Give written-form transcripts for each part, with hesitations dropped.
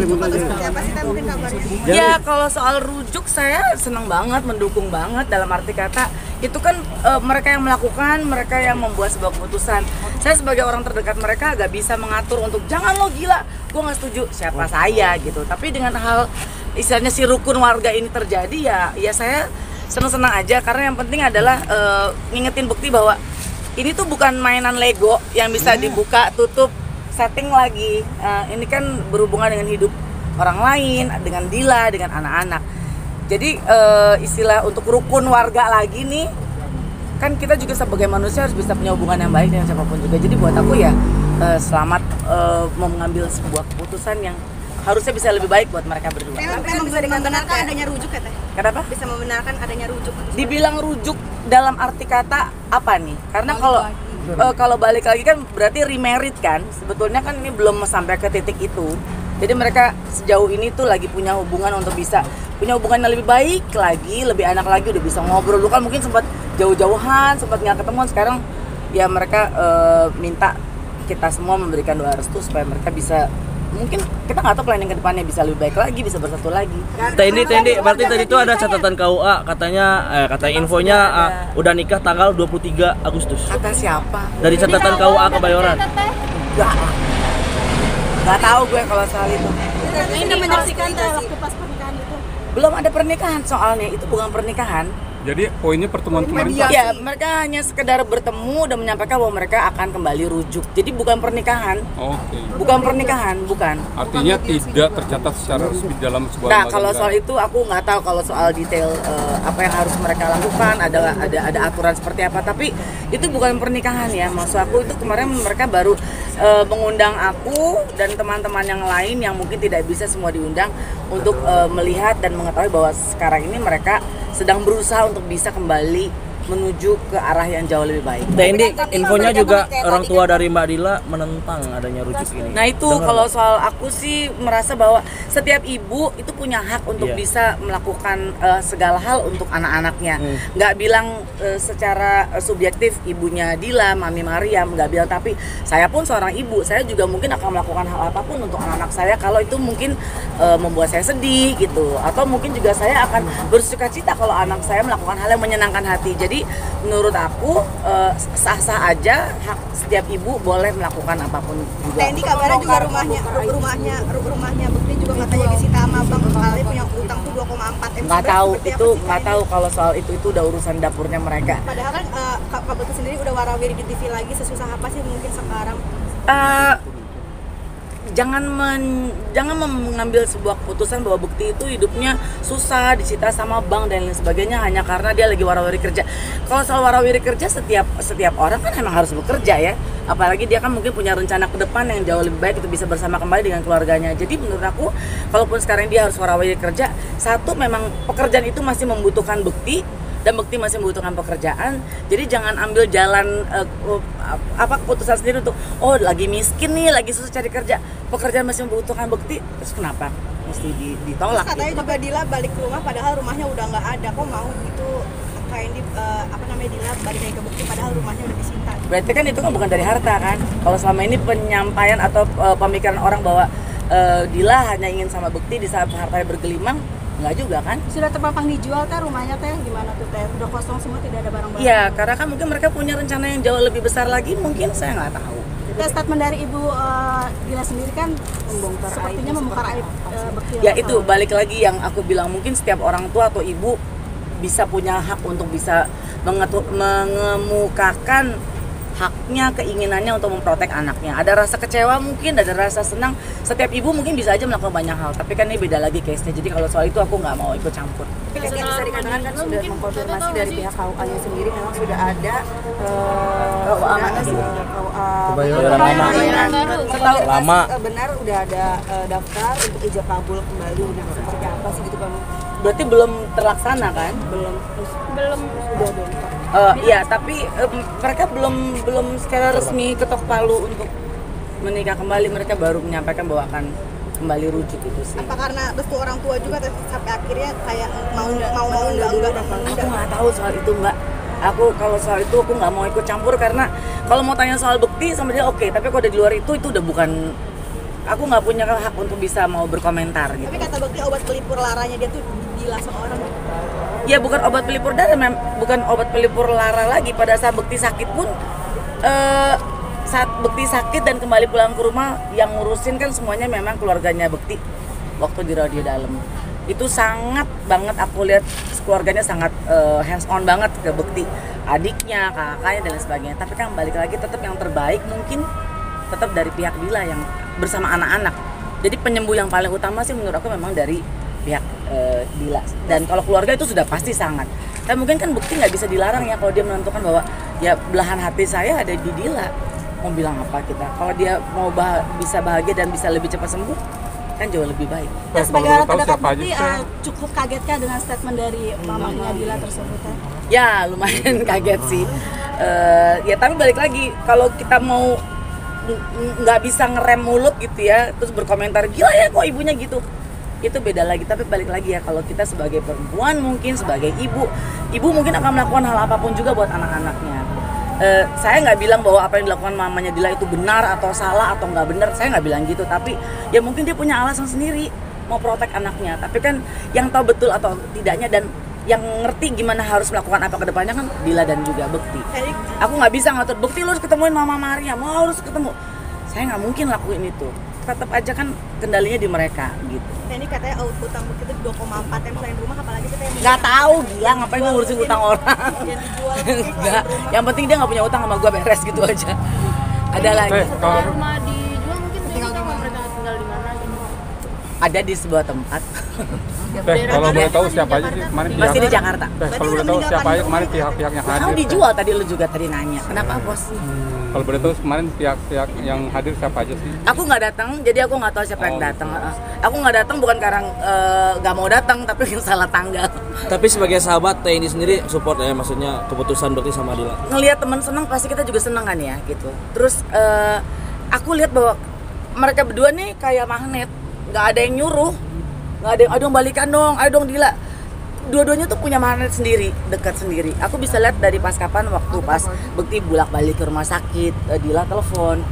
rujuk atau seperti apa sih Teh mungkin kabarnya? Ya kalau soal rujuk saya senang banget, mendukung banget dalam arti kata itu kan mereka yang melakukan, mereka yang membuat sebuah keputusan. Saya sebagai orang terdekat mereka agak bisa mengatur untuk jangan lo gila, gue nggak setuju, siapa saya gitu. Tapi dengan hal istilahnya si rukun warga ini terjadi ya saya senang-senang aja karena yang penting adalah ngingetin bukti bahwa ini tuh bukan mainan Lego yang bisa dibuka, tutup, setting lagi. Ini kan berhubungan dengan hidup orang lain, dengan Dila, dengan anak-anak. Jadi istilah untuk rukun warga lagi nih, kan kita juga sebagai manusia harus bisa punya hubungan yang baik dengan siapapun juga. Jadi buat aku ya selamat mau mengambil sebuah keputusan yang harusnya bisa lebih baik buat mereka berdua. Memang bisa membenarkan adanya rujuk ya Teh? Kenapa? Bisa membenarkan adanya rujuk. Dibilang rujuk dalam arti kata apa nih? Karena kalau balik lagi kan berarti remarried kan. Sebetulnya kan ini belum sampai ke titik itu. Jadi mereka sejauh ini tuh lagi punya hubungan untuk bisa punya hubungan yang lebih baik lagi, lebih enak lagi, udah bisa ngobrol. Dulu kan mungkin sempat jauh-jauhan, sempat nggak ketemuan. Sekarang ya mereka minta kita semua memberikan doa restu supaya mereka bisa, mungkin kita nggak tahu planning ke depannya bisa lebih baik lagi, bisa bersatu lagi. Tendi, berarti tadi itu ada catatan KUA katanya infonya udah nikah tanggal 23 Agustus. Kata siapa? Dari catatan KUA Kebayoran. Nggak tahu gue kalau soal itu. Ini menyaksikan waktu pas pernikahan itu. Belum ada pernikahan soalnya, itu bukan pernikahan. Jadi poinnya pertemuan kemarin Ya, mereka hanya sekedar bertemu dan menyampaikan bahwa mereka akan kembali rujuk. Jadi bukan pernikahan. Oke. Bukan pernikahan, bukan. Artinya tidak tercatat secara resmi dalam sebuah Nah, lembaga kalau negara. soal itu aku nggak tahu kalau soal detail apa yang harus mereka lakukan, ada aturan seperti apa. Tapi itu bukan pernikahan ya. Maksud aku itu kemarin mereka baru mengundang aku dan teman-teman yang lain yang mungkin tidak bisa semua diundang untuk melihat dan mengetahui bahwa sekarang ini mereka sedang berusaha untuk bisa kembali menuju ke arah yang jauh lebih baik. Tendi, infonya juga orang tua dari Mbak Dila menentang adanya rujuk ini. Nah itu kalau soal aku sih merasa bahwa setiap ibu itu punya hak untuk bisa melakukan segala hal untuk anak-anaknya. Nggak bilang secara subjektif ibunya Dila, Mami Mariam, nggak bilang, tapi saya pun seorang ibu, saya juga mungkin akan melakukan hal apapun untuk anak-anak saya kalau itu mungkin membuat saya sedih gitu, atau mungkin juga saya akan bersukacita kalau anak saya melakukan hal yang menyenangkan hati. Jadi menurut aku sah-sah aja, hak setiap ibu boleh melakukan apapun juga. Tendi kabarnya juga rumahnya Bukti juga katanya disita sama Bang Kali punya utang tuh 2,4 M. Nggak tahu itu, nggak tahu kalau soal itu udah urusan dapurnya mereka. Padahal kan Kak Bukti sendiri udah warawiri di TV lagi, sesusah apa sih mungkin sekarang? Jangan mengambil sebuah keputusan bahwa Bukti itu hidupnya susah, disita sama bank dan lain sebagainya hanya karena dia lagi warawiri kerja. Kalau soal warawiri kerja, setiap orang kan emang harus bekerja ya. Apalagi dia kan mungkin punya rencana ke depan yang jauh lebih baik, itu bisa bersama kembali dengan keluarganya. Jadi menurut aku, kalaupun sekarang dia harus warawiri kerja, satu memang pekerjaan itu masih membutuhkan Bukti, dan Bukti masih membutuhkan pekerjaan. Jadi jangan ambil jalan keputusan sendiri untuk lagi miskin nih, lagi susah cari kerja, pekerjaan masih membutuhkan Bukti, terus kenapa mesti ditolak? Terus katanya gitu. juga Dila balik ke rumah padahal rumahnya udah nggak ada, kok mau gitu kayak Dila balik lagi ke Bukti padahal rumahnya udah disita. Berarti kan itu kan bukan dari harta kan? Kalau selama ini penyampaian atau pemikiran orang bahwa Dila hanya ingin sama Bukti di saat hartanya bergelimang, nggak juga kan? Sudah terpampang dijual Teh rumahnya Teh, gimana tuh Teh? Udah kosong semua, tidak ada barang-barang? Iya, karena kan mungkin mereka punya rencana yang jauh lebih besar lagi, mungkin saya nggak tahu. Statement dari Ibu Dila sendiri kan sepertinya membongkar aib Bukti. Ya itu balik lagi yang aku bilang, mungkin setiap orang tua atau ibu bisa punya hak untuk bisa mengemukakan haknya, keinginannya untuk memprotek anaknya. Ada rasa kecewa mungkin, ada rasa senang. Setiap ibu mungkin bisa aja melakukan banyak hal, tapi kan ini beda lagi case-nya. Jadi kalau soal itu aku nggak mau ikut campur. Yang bisa dikatakan kan sudah mengkonfirmasi dari pihak KUA-nya sendiri memang sudah ada mana sih? Kebayoran lama. Benar udah ada daftar untuk ijab kabul kembali. Nah, seperti apa sih gitu Bang? Berarti belum terlaksana kan? Belum. Iya, tapi mereka belum secara resmi ketok palu untuk menikah kembali. Mereka baru menyampaikan bahwa akan kembali rujuk itu sih. Apa karena restu orang tua juga sampai akhirnya kayak mau menunda dan menunda? Aku nggak tahu soal itu, Mbak. Aku kalau soal itu aku nggak mau ikut campur, karena kalau mau tanya soal Bukti sama dia oke, tapi kalau di luar itu udah bukan aku nggak punya hak untuk bisa mau berkomentar gitu. Tapi kata Bekti obat pelipur laranya dia tuh Dila seorang. Ya bukan obat pelipur darah, bukan obat pelipur lara lagi. Pada saat Bekti sakit pun, saat Bekti sakit dan kembali pulang ke rumah, yang ngurusin kan semuanya memang keluarganya Bekti waktu di radio dalam. Itu sangat banget aku lihat keluarganya sangat hands on banget ke Bekti, adiknya, kakaknya dan lain sebagainya. Tapi kan balik lagi tetap yang terbaik mungkin tetap dari pihak Dila yang bersama anak-anak. Jadi penyembuh yang paling utama sih menurut aku memang dari pihak Dila. Dan kalau keluarga itu sudah pasti sangat. Tapi mungkin kan Bekti nggak bisa dilarang ya kalau dia menentukan bahwa ya belahan hati saya ada di Dila. Mau bilang apa kita? Kalau dia mau bisa bahagia dan bisa lebih cepat sembuh, kan jauh lebih baik. Nah, sebagai orang terdekat siapa aja Bekti sih? cukup kagetkah dengan statement dari mamanya Dila tersebut? Ya lumayan kaget sih. Ya tapi balik lagi kalau kita mau nggak bisa ngerem mulut gitu ya, terus berkomentar gila ya kok ibunya gitu, itu beda lagi. Tapi balik lagi ya, kalau kita sebagai perempuan mungkin sebagai ibu mungkin akan melakukan hal apapun juga buat anak-anaknya. Saya nggak bilang bahwa apa yang dilakukan mamanya Dila itu benar atau salah atau nggak benar, saya nggak bilang gitu. Tapi ya mungkin dia punya alasan sendiri mau protek anaknya. Tapi kan yang tahu betul atau tidaknya dan yang ngerti gimana harus melakukan apa ke depannya kan Dila dan juga Bekti. Aku nggak bisa ngatur Bekti lu harus ketemuin Mama Maria, mau harus ketemu. Saya nggak mungkin lakuin itu. Tetap aja kan kendalinya di mereka gitu. Ini katanya utang Bekti itu 2,4 M selain rumah, apalagi kita yang Nggak tahu, gila ngapain gue ngurusin utang orang. yang dijual Enggak, yang penting dia nggak punya utang sama gue, beres gitu aja. Ada lagi. Kalau rumah dijual mungkin tinggal di mana, mereka tinggal di mana gitu. Ada di sebuah tempat. kalau boleh tahu siapa aja sih kemarin Masih di pihak- Jakarta. Kalau boleh tahu siapa aja kemarin pihak-pihak yang Tahu hadir? dijual tadi, lu juga tadi nanya. Kenapa bos? Kalau boleh tahu kemarin pihak-pihak yang hadir siapa aja sih? Aku nggak datang, jadi aku nggak tahu siapa yang datang. Aku nggak datang bukan karena nggak mau datang, tapi salah tanggal. Tapi sebagai sahabat Teh ini sendiri support ya, maksudnya keputusan berarti sama Dila. Ngelihat teman senang pasti kita juga senang kan ya gitu. Terus aku lihat bahwa mereka berdua nih kayak magnet, nggak ada yang nyuruh, nggak ada yang aduh balikan dong, ayo dong Dila. Dua-duanya tuh punya magnet sendiri, dekat sendiri. Aku bisa lihat dari pas kapan waktu pas Bekti bolak-balik ke rumah sakit, Dila telepon,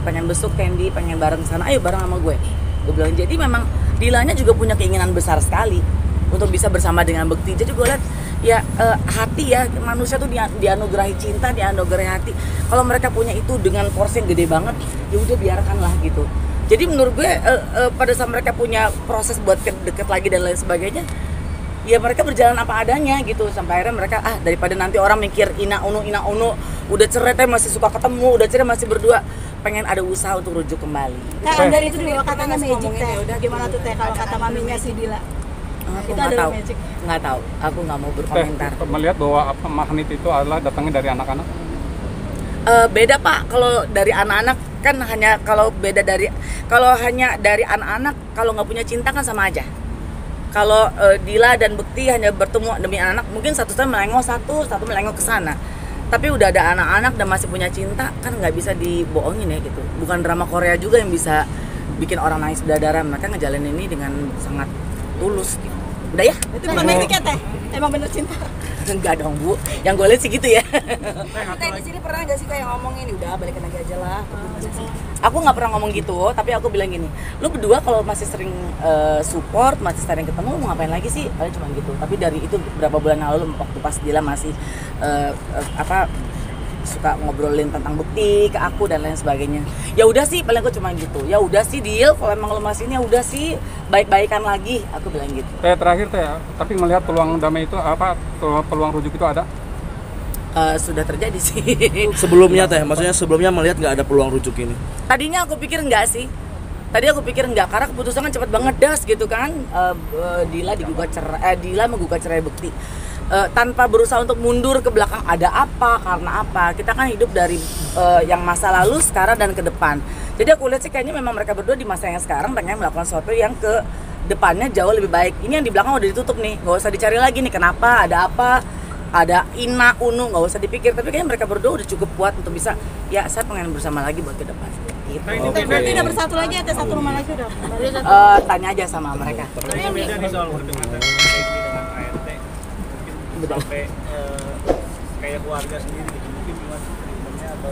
pengen besuk Candy, pengen bareng sana, ayo bareng sama gue. Gue bilang jadi memang Dilanya juga punya keinginan besar sekali untuk bisa bersama dengan Bekti. Jadi gue lihat ya hati ya, manusia tuh dianugerahi cinta, dianugerahi hati. Kalau mereka punya itu dengan porsi yang gede banget, ya udah biarkanlah gitu. Jadi menurut gue pada saat mereka punya proses buat deket lagi dan lain sebagainya, ya mereka berjalan apa adanya gitu. Sampai akhirnya mereka daripada nanti orang mikir ina unu udah cerai tapi masih suka ketemu, udah cerai masih berdua, pengen ada usaha untuk rujuk kembali. Nah, dari itu juga katanya magic teh. Udah gimana tuh teh kalau kata maminya si Dila? Aku Itu nggak adalah tahu, magic. nggak tahu. Aku nggak mau berkomentar. Melihat bahwa apa magnet itu adalah datangnya dari anak-anak. Beda Pak, kalau dari anak-anak kan hanya kalau hanya dari anak-anak kalau nggak punya cinta kan sama aja. Kalau Dila dan Bekti hanya bertemu demi anak, mungkin satu melengok satu melengok ke sana. Tapi udah ada anak-anak dan masih punya cinta kan nggak bisa dibohongin ya gitu. Bukan drama Korea juga yang bisa bikin orang nangis berdarah. Mereka ngejalanin ini dengan sangat tulus gitu. Udah ya? Itu bukan magic ya teh? Emang bener cinta. Enggak dong Bu, yang gue lihat sih gitu ya. Teh di sini pernah nggak sih kayak ngomongin udah balikan lagi aja lah? Aku nggak pernah ngomong gitu, tapi aku bilang gini, lu berdua kalau masih sering support, masih sering ketemu, mau ngapain lagi sih? Paling cuma gitu. Tapi dari itu berapa bulan lalu waktu pas Dila masih suka ngobrolin tentang Bekti ke aku dan lain sebagainya. Ya udah sih, paling aku cuma gitu. Ya udah sih deal, kalau emang lu masih ini ya udah sih, baik-baikan lagi. Aku bilang gitu. Terakhir tapi melihat peluang damai itu apa? Peluang rujuk itu ada? Sudah terjadi sih. Sebelumnya Teh, maksudnya sebelumnya melihat nggak ada peluang rujuk ini. Tadinya aku pikir enggak sih. Tadi aku pikir enggak karena keputusan kan cepet banget das gitu kan. Dila menggugat cerai Bekti. Tanpa berusaha untuk mundur ke belakang ada apa, karena apa. Kita kan hidup dari yang masa lalu, sekarang dan ke depan. Jadi aku lihat sih kayaknya memang mereka berdua di masa yang sekarang pengen melakukan sesuatu yang ke depannya jauh lebih baik. Ini yang di belakang udah ditutup nih, nggak usah dicari lagi nih kenapa, ada apa, ada ina unu, nggak usah dipikir. Tapi kayaknya mereka berdua udah cukup kuat untuk bisa, ya saya pengen bersama lagi buat ke depan. Gitu. Berarti udah bersatu lagi atau satu rumah lagi udah? Tanya aja sama mereka. Jadi soal hubungan dengan ART mungkin sampai kayak keluarga sendiri gitu. Mungkin gimana treatmentnya atau